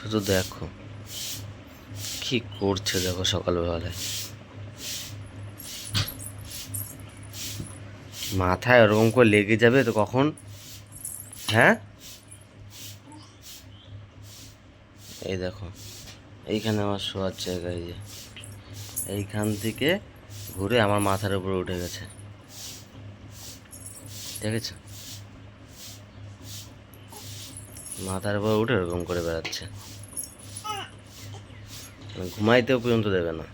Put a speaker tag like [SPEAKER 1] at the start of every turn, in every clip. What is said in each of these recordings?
[SPEAKER 1] শুধু দেখো কি করছে, দেখো সকালবেলায় মাথায় ওরকম করে লেগে যাবে তো কখন। হ্যাঁ, এই দেখো এইখানে আমার শোয়ার জায়গা, এই যে এইখান থেকে ঘুরে আমার মাথার উপরে উঠে গেছে, দেখেছো? মাথার উপর উঠে এরকম করে বেড়াচ্ছে, ঘুমাইতেও পর্যন্ত দেবে না,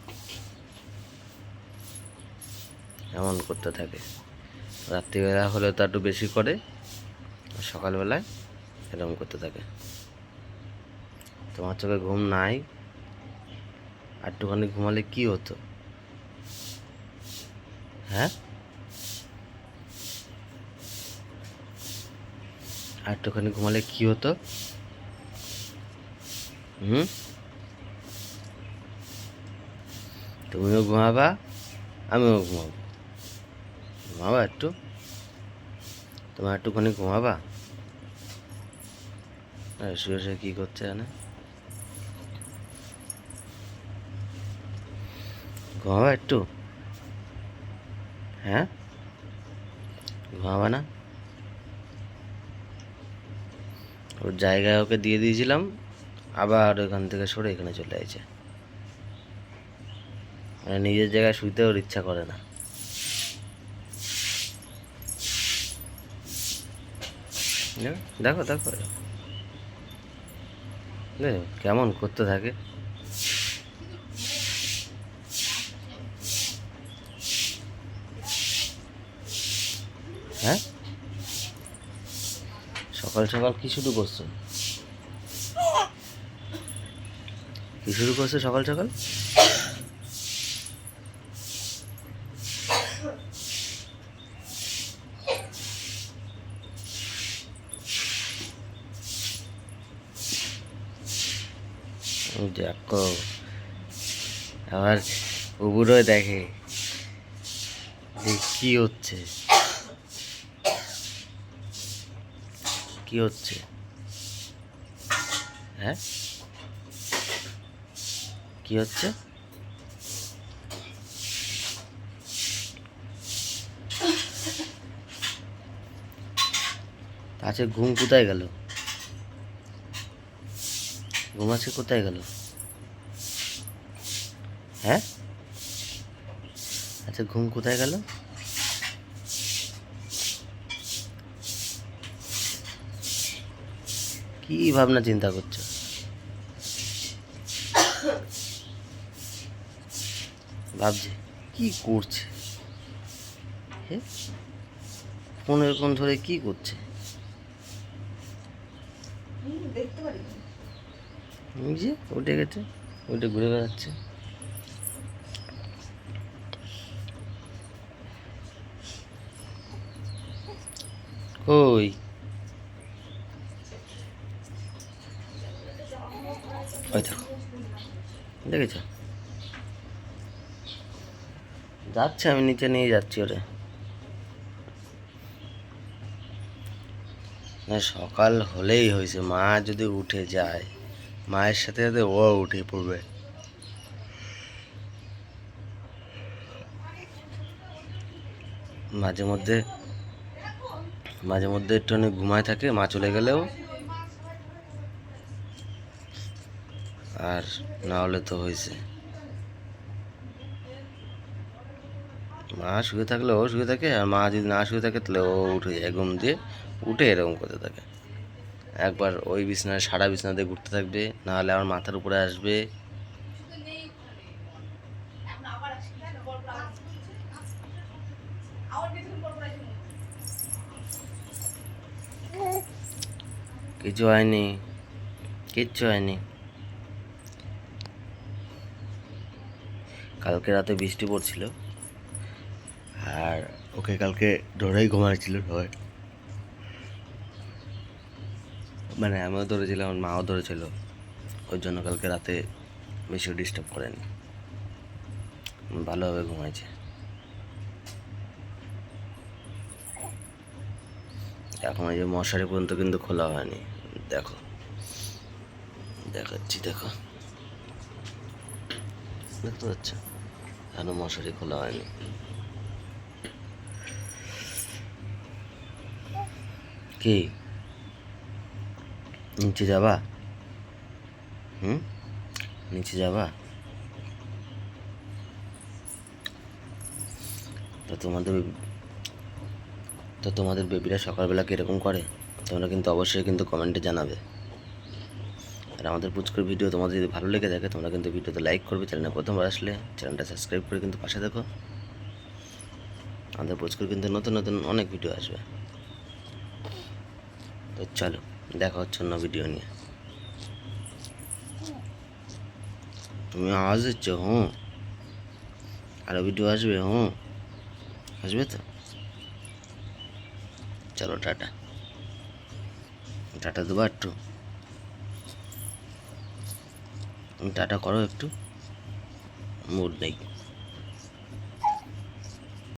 [SPEAKER 1] এমন করতে থাকে। রাত্রিবেলা হলে তো একটু বেশি করে, আর সকালবেলায় এরকম করতে থাকে। তোমার চোখে ঘুম নাই? একটুখানি ঘুমালে কি হতো? হ্যাঁ, একটুখানি ঘুমালে কি হতো? হুম, তুমিও ঘুমাবা, আমিও ঘুমাবো। ঘুমাবা একটু, তোমার একটুখানি ঘুমাবা। শুয়ে শুয়ে কী করছে এখানে? ঘুমাবা একটু? হ্যাঁ, ঘুমাবা না? ওর জায়গায় ওকে দিয়ে দিয়েছিলাম, আবার ওখান থেকে সরে এখানে চলে আসছে, মানে নিজের জায়গায় শুইতে ওর ইচ্ছা করে না। দেখো দেখো কেমন করতে থাকে। হ্যাঁ, সকাল সকাল কি শুরু করছো? কি শুরু করছো সকাল সকাল? দেখো আবার উবুরও দেখে যে কি হচ্ছে, কি হচ্ছে। হ্যাঁ, কি হচ্ছে? আচ্ছা, ঘুম কোথায় গেল? ঘুম আছে কোথায় গেল? হ্যাঁ, আচ্ছা, ঘুম কোথায় গেল? কি ভাবনা চিন্তা করছো? ভাবছি কি করছে, হ্যাঁ, ফোন এরকম ধরে কি করছে? যে উঠে গেছে, উঠে ঘুরে বেড়াচ্ছে। ওই ওই দেখো, দেখেছো? যাচ্ছে, আমি নিচে নিয়ে যাচ্ছি ওরে। না, সকাল হলেই হয়েছে, মা যদি উঠে যায়, মায়ের সাথে সাথে ও উঠে পড়বে। মাঝে মধ্যে মাঝে মধ্যে একটুখানি ঘুমায় থাকে, মা চলে গেলেও, আর না হলে তো হয়েছে। মা শুয়ে থাকলে ও শুয়ে থাকে, আর মা যদি না শুয়ে থাকে তাহলে ও উঠে যায়, ঘুম দিয়ে উঠে এরকম করতে থাকে। একবার ওই বিছানায় সারা বিছানাতে ঘুরতে থাকবে, না হলে আমার মাথার উপরে আসবে। কিছু হয়নি, কিচ্ছু হয়নি। কালকে রাতে বৃষ্টি পড়ছিল, আর ওকে কালকে ধরেই ঘুমাচ্ছিল সবাই, মানে আমিও ধরেছিলাম, আমার মাও ধরেছিল, ওই জন্য কালকে রাতে বেশি ডিস্টার্ব করেনি, ভালোভাবে ঘুমাইছে। এখন এই যে মশারি পর্যন্ত কিন্তু খোলা হয়নি, দেখো দেখাচ্ছি, দেখো, দেখতে পাচ্ছ এখনো মশারি খোলা হয়নি। কি নিচে যাবা? নিচে যাবা? তো তোমাদের বেবিরা সকালবেলা কীরকম করে তোমরা কিন্তু অবশ্যই কিন্তু কমেন্টে জানাবে। আর আমাদের পুচকুর ভিডিও তোমাদের যদি ভালো লেগে থাকে তোমরা কিন্তু ভিডিওতে লাইক করবে, চ্যানেলে প্রথমবার আসলে চ্যানেলটা সাবস্ক্রাইব করে কিন্তু পাশে দেখো। আমাদের পুচকুর কিন্তু নতুন নতুন অনেক ভিডিও আসবে। তো চলো দেখা হচ্ছে অন্য ভিডিও নিয়ে। তুমি আওয়াজ দিচ্ছ? আরও ভিডিও আসবে? আসবে তো। চলো টাটা, টাটা দেবো একটু, টাটা করো একটু, মুড নেই।